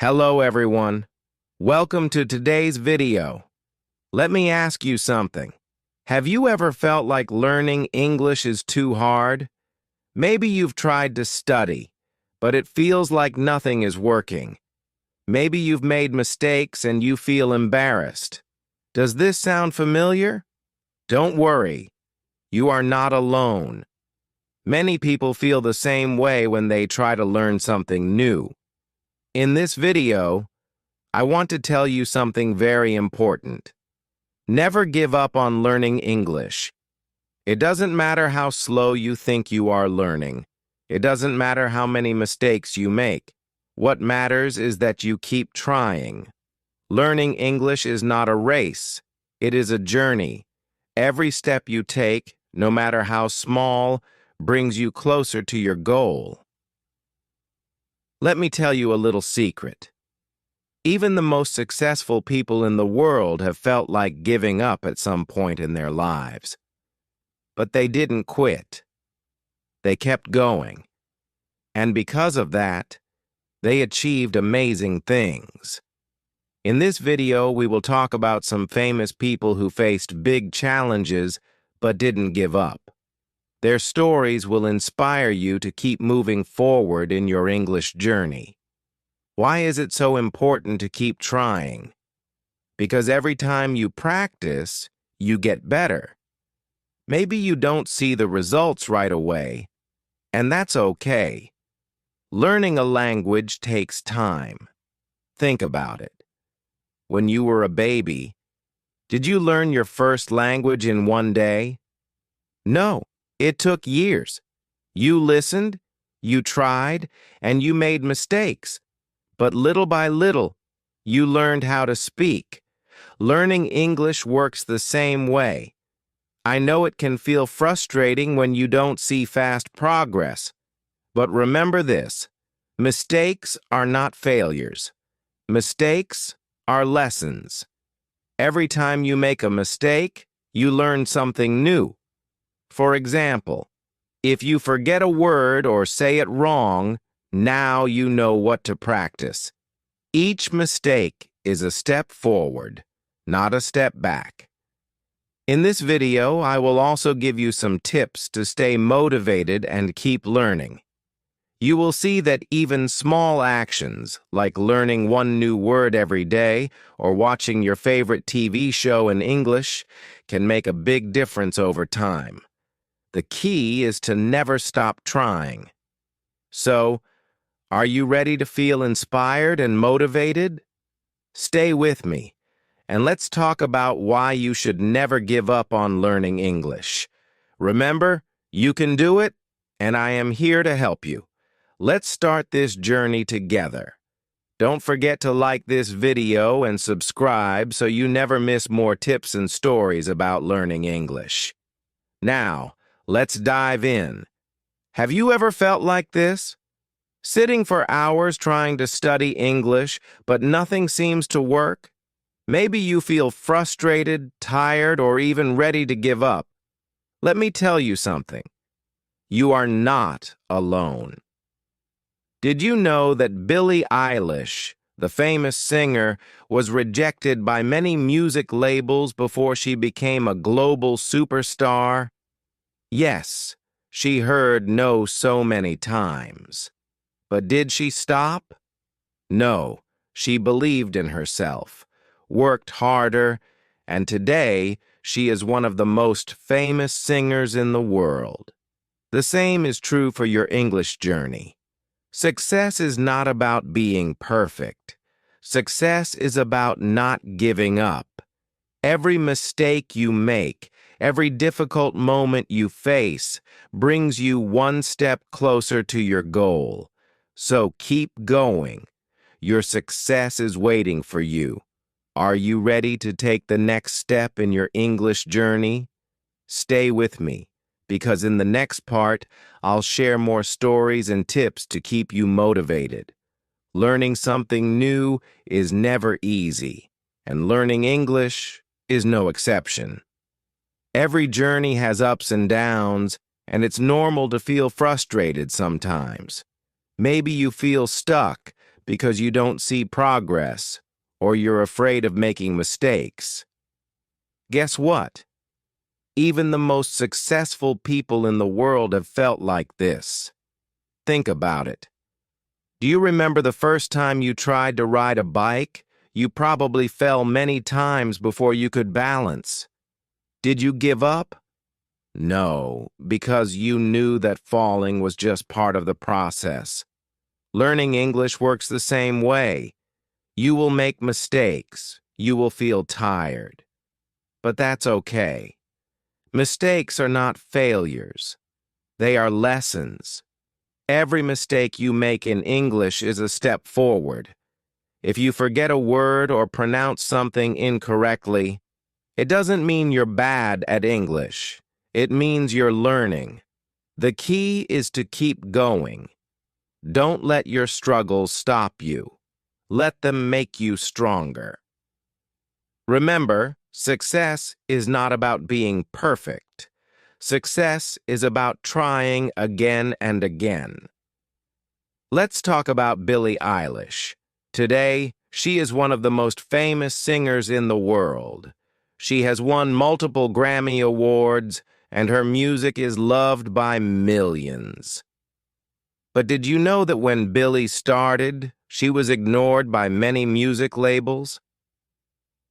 Hello everyone. Welcome to today's video. Let me ask you something. Have you ever felt like learning English is too hard? Maybe you've tried to study, but it feels like nothing is working. Maybe you've made mistakes and you feel embarrassed. Does this sound familiar? Don't worry. You are not alone. Many people feel the same way when they try to learn something new. In this video, I want to tell you something very important. Never give up on learning English. It doesn't matter how slow you think you are learning. It doesn't matter how many mistakes you make. What matters is that you keep trying. Learning English is not a race. It is a journey. Every step you take, no matter how small, brings you closer to your goal. Let me tell you a little secret. Even the most successful people in the world have felt like giving up at some point in their lives. But they didn't quit. They kept going. And because of that, they achieved amazing things. In this video, we will talk about some famous people who faced big challenges but didn't give up. Their stories will inspire you to keep moving forward in your English journey. Why is it so important to keep trying? Because every time you practice, you get better. Maybe you don't see the results right away, and that's okay. Learning a language takes time. Think about it. When you were a baby, did you learn your first language in one day? No. It took years. You listened, you tried, and you made mistakes. But little by little, you learned how to speak. Learning English works the same way. I know it can feel frustrating when you don't see fast progress. But remember this, mistakes are not failures. Mistakes are lessons. Every time you make a mistake, you learn something new. For example, if you forget a word or say it wrong, now you know what to practice. Each mistake is a step forward, not a step back. In this video, I will also give you some tips to stay motivated and keep learning. You will see that even small actions, like learning one new word every day or watching your favorite TV show in English, can make a big difference over time. The key is to never stop trying. So, are you ready to feel inspired and motivated? Stay with me, and let's talk about why you should never give up on learning English. Remember, you can do it, and I am here to help you. Let's start this journey together. Don't forget to like this video and subscribe so you never miss more tips and stories about learning English. Now, let's dive in. Have you ever felt like this? Sitting for hours trying to study English, but nothing seems to work? Maybe you feel frustrated, tired, or even ready to give up. Let me tell you something. You are not alone. Did you know that Billie Eilish, the famous singer, was rejected by many music labels before she became a global superstar? Yes, she heard no so many times. But did she stop? No, she believed in herself, worked harder, and today she is one of the most famous singers in the world. The same is true for your English journey. Success is not about being perfect. Success is about not giving up. Every mistake you make, every difficult moment you face brings you one step closer to your goal. So keep going. Your success is waiting for you. Are you ready to take the next step in your English journey? Stay with me, because in the next part, I'll share more stories and tips to keep you motivated. Learning something new is never easy, and learning English is no exception. Every journey has ups and downs, and it's normal to feel frustrated sometimes. Maybe you feel stuck, because you don't see progress or you're afraid of making mistakes. Guess what? Even the most successful people in the world have felt like this. Think about it. Do you remember the first time you tried to ride a bike? You probably fell many times before you could balance. Did you give up? No, because you knew that falling was just part of the process. Learning English works the same way. You will make mistakes. You will feel tired. But that's okay. Mistakes are not failures. They are lessons. Every mistake you make in English is a step forward. If you forget a word or pronounce something incorrectly, it doesn't mean you're bad at English. It means you're learning. The key is to keep going. Don't let your struggles stop you. Let them make you stronger. Remember, success is not about being perfect. Success is about trying again and again. Let's talk about Billie Eilish. Today, she is one of the most famous singers in the world. She has won multiple Grammy Awards, and her music is loved by millions. But did you know that when Billie started, she was ignored by many music labels?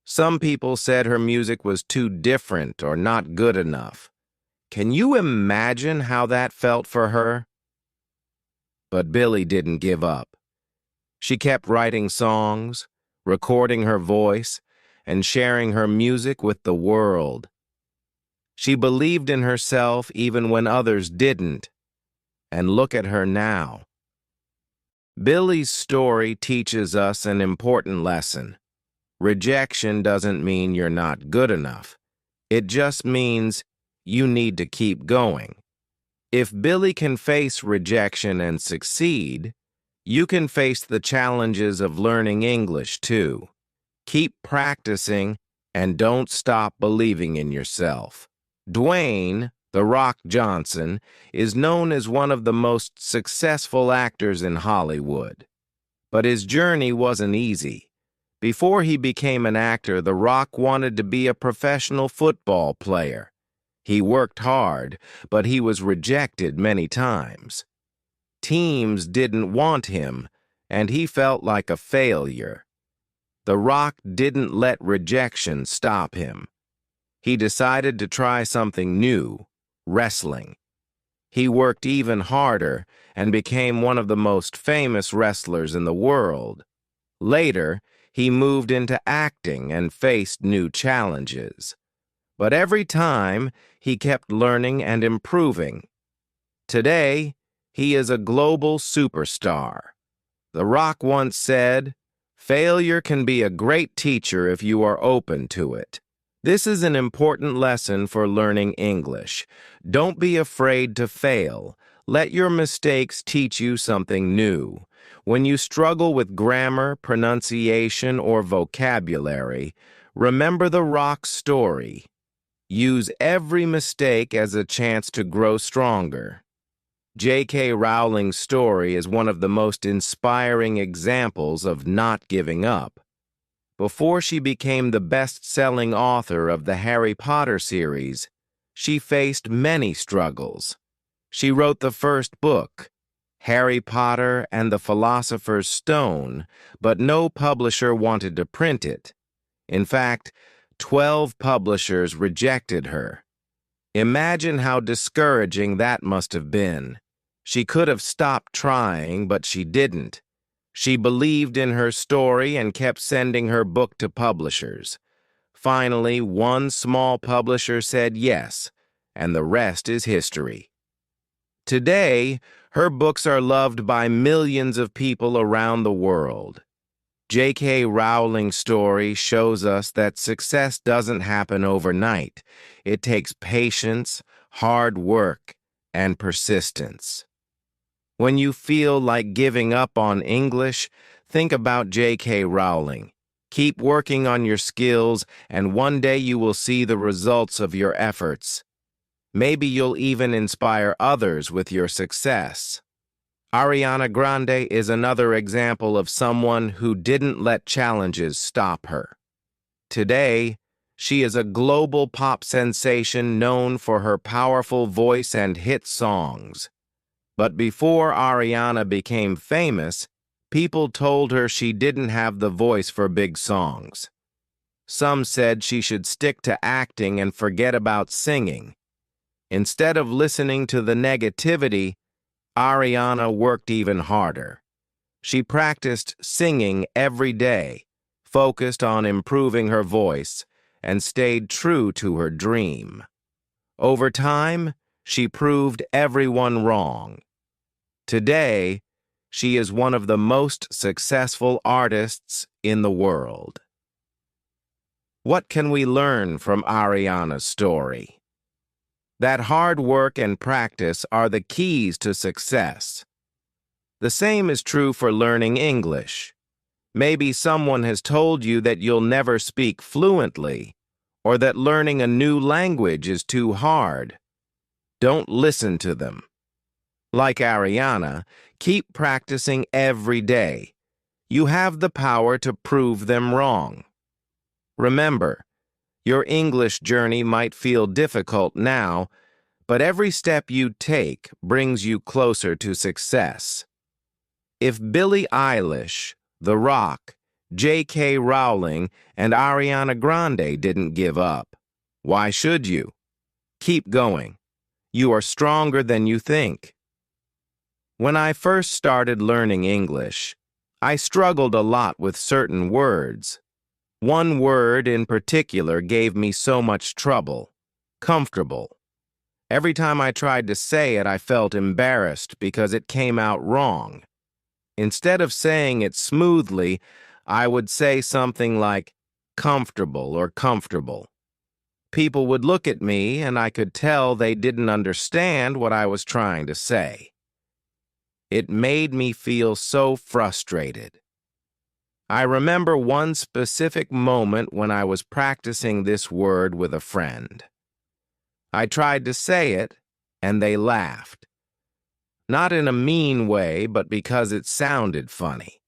Some people said her music was too different or not good enough. Can you imagine how that felt for her? But Billie didn't give up. She kept writing songs, recording her voice, and sharing her music with the world. She believed in herself even when others didn't. And look at her now. Billie's story teaches us an important lesson. Rejection doesn't mean you're not good enough. It just means you need to keep going. If Billie can face rejection and succeed, you can face the challenges of learning English too. Keep practicing and don't stop believing in yourself. Dwayne "The Rock" Johnson is known as one of the most successful actors in Hollywood. But his journey wasn't easy. Before he became an actor, The Rock wanted to be a professional football player. He worked hard, but he was rejected many times. Teams didn't want him, and he felt like a failure. The Rock didn't let rejection stop him. He decided to try something new, wrestling. He worked even harder and became one of the most famous wrestlers in the world. Later, he moved into acting and faced new challenges. But every time, he kept learning and improving. Today, he is a global superstar. The Rock once said, "Failure can be a great teacher if you are open to it." This is an important lesson for learning English. Don't be afraid to fail. Let your mistakes teach you something new. When you struggle with grammar, pronunciation, or vocabulary, remember the Rock's story. Use every mistake as a chance to grow stronger. J.K. Rowling's story is one of the most inspiring examples of not giving up. Before she became the best-selling author of the Harry Potter series, she faced many struggles. She wrote the first book, Harry Potter and the Philosopher's Stone, but no publisher wanted to print it. In fact, 12 publishers rejected her. Imagine how discouraging that must have been. She could have stopped trying, but she didn't. She believed in her story and kept sending her book to publishers. Finally, one small publisher said yes, and the rest is history. Today, her books are loved by millions of people around the world. J.K. Rowling's story shows us that success doesn't happen overnight. It takes patience, hard work, and persistence. When you feel like giving up on English, think about J.K. Rowling. Keep working on your skills, and one day you will see the results of your efforts. Maybe you'll even inspire others with your success. Ariana Grande is another example of someone who didn't let challenges stop her. Today, she is a global pop sensation known for her powerful voice and hit songs. But before Ariana became famous, people told her she didn't have the voice for big songs. Some said she should stick to acting and forget about singing. Instead of listening to the negativity, Ariana worked even harder. She practiced singing every day, focused on improving her voice, and stayed true to her dream. Over time, she proved everyone wrong. Today, she is one of the most successful artists in the world. What can we learn from Ariana's story? That hard work and practice are the keys to success. The same is true for learning English. Maybe someone has told you that you'll never speak fluently, or that learning a new language is too hard. Don't listen to them. Like Ariana, keep practicing every day. You have the power to prove them wrong. Remember, your English journey might feel difficult now, but every step you take brings you closer to success. If Billie Eilish, The Rock, J.K. Rowling, and Ariana Grande didn't give up, why should you? Keep going. You are stronger than you think. When I first started learning English, I struggled a lot with certain words. One word in particular gave me so much trouble: comfortable. Every time I tried to say it, I felt embarrassed because it came out wrong. Instead of saying it smoothly, I would say something like comfortable or comfortable. People would look at me and I could tell they didn't understand what I was trying to say. It made me feel so frustrated. I remember one specific moment when I was practicing this word with a friend. I tried to say it, and they laughed. Not in a mean way, but because it sounded funny.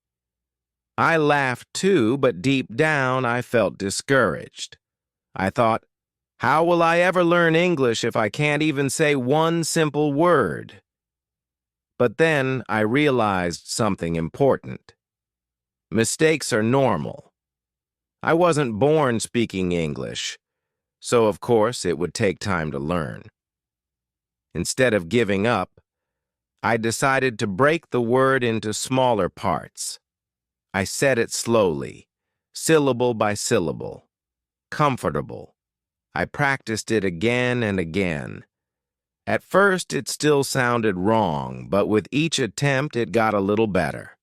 I laughed too, but deep down I felt discouraged. I thought, how will I ever learn English if I can't even say one simple word? But then I realized something important. Mistakes are normal. I wasn't born speaking English, so of course it would take time to learn. Instead of giving up, I decided to break the word into smaller parts. I said it slowly, syllable by syllable. Comfortable. I practiced it again and again. At first it still sounded wrong, but with each attempt it got a little better.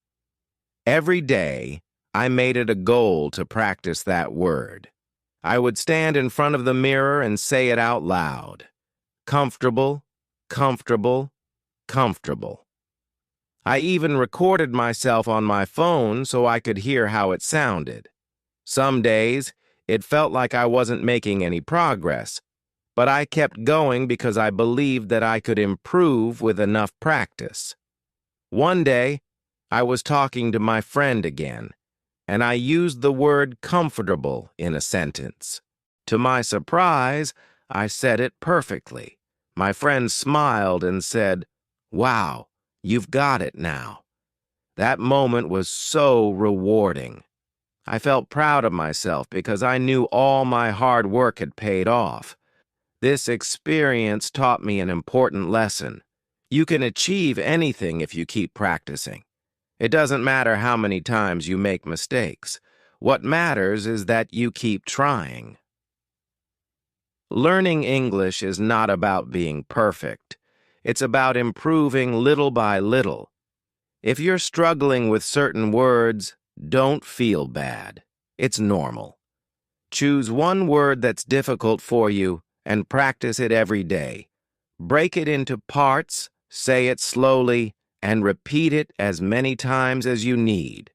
Every day, I made it a goal to practice that word. I would stand in front of the mirror and say it out loud. Comfortable, comfortable, comfortable. I even recorded myself on my phone so I could hear how it sounded. Some days, it felt like I wasn't making any progress, but I kept going because I believed that I could improve with enough practice. One day, I was talking to my friend again, and I used the word comfortable in a sentence. To my surprise, I said it perfectly. My friend smiled and said, "Wow, you've got it now." That moment was so rewarding. I felt proud of myself because I knew all my hard work had paid off. This experience taught me an important lesson. You can achieve anything if you keep practicing. It doesn't matter how many times you make mistakes. What matters is that you keep trying. Learning English is not about being perfect. It's about improving little by little. If you're struggling with certain words, don't feel bad. It's normal. Choose one word that's difficult for you and practice it every day. Break it into parts, say it slowly, and repeat it as many times as you need.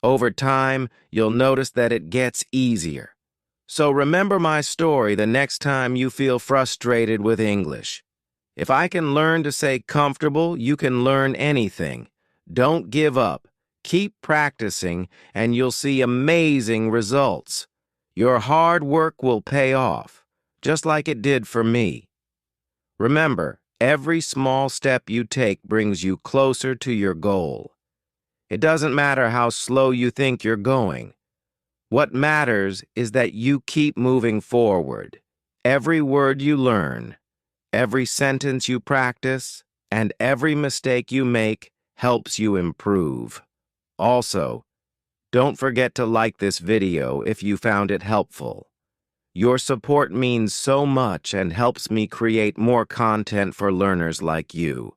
Over time, you'll notice that it gets easier. So remember my story the next time you feel frustrated with English. If I can learn to say comfortable, you can learn anything. Don't give up. Keep practicing, and you'll see amazing results. Your hard work will pay off, just like it did for me. Remember, every small step you take brings you closer to your goal. It doesn't matter how slow you think you're going. What matters is that you keep moving forward. Every word you learn, every sentence you practice, and every mistake you make helps you improve. Also, don't forget to like this video if you found it helpful. Your support means so much and helps me create more content for learners like you.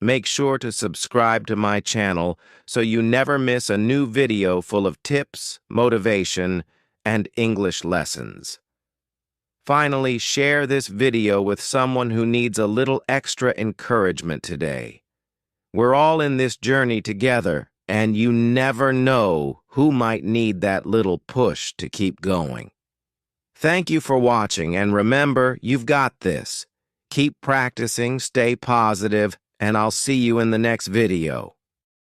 Make sure to subscribe to my channel so you never miss a new video full of tips, motivation, and English lessons. Finally, share this video with someone who needs a little extra encouragement today. We're all in this journey together, and you never know who might need that little push to keep going. Thank you for watching, and remember, you've got this. Keep practicing, stay positive, and I'll see you in the next video.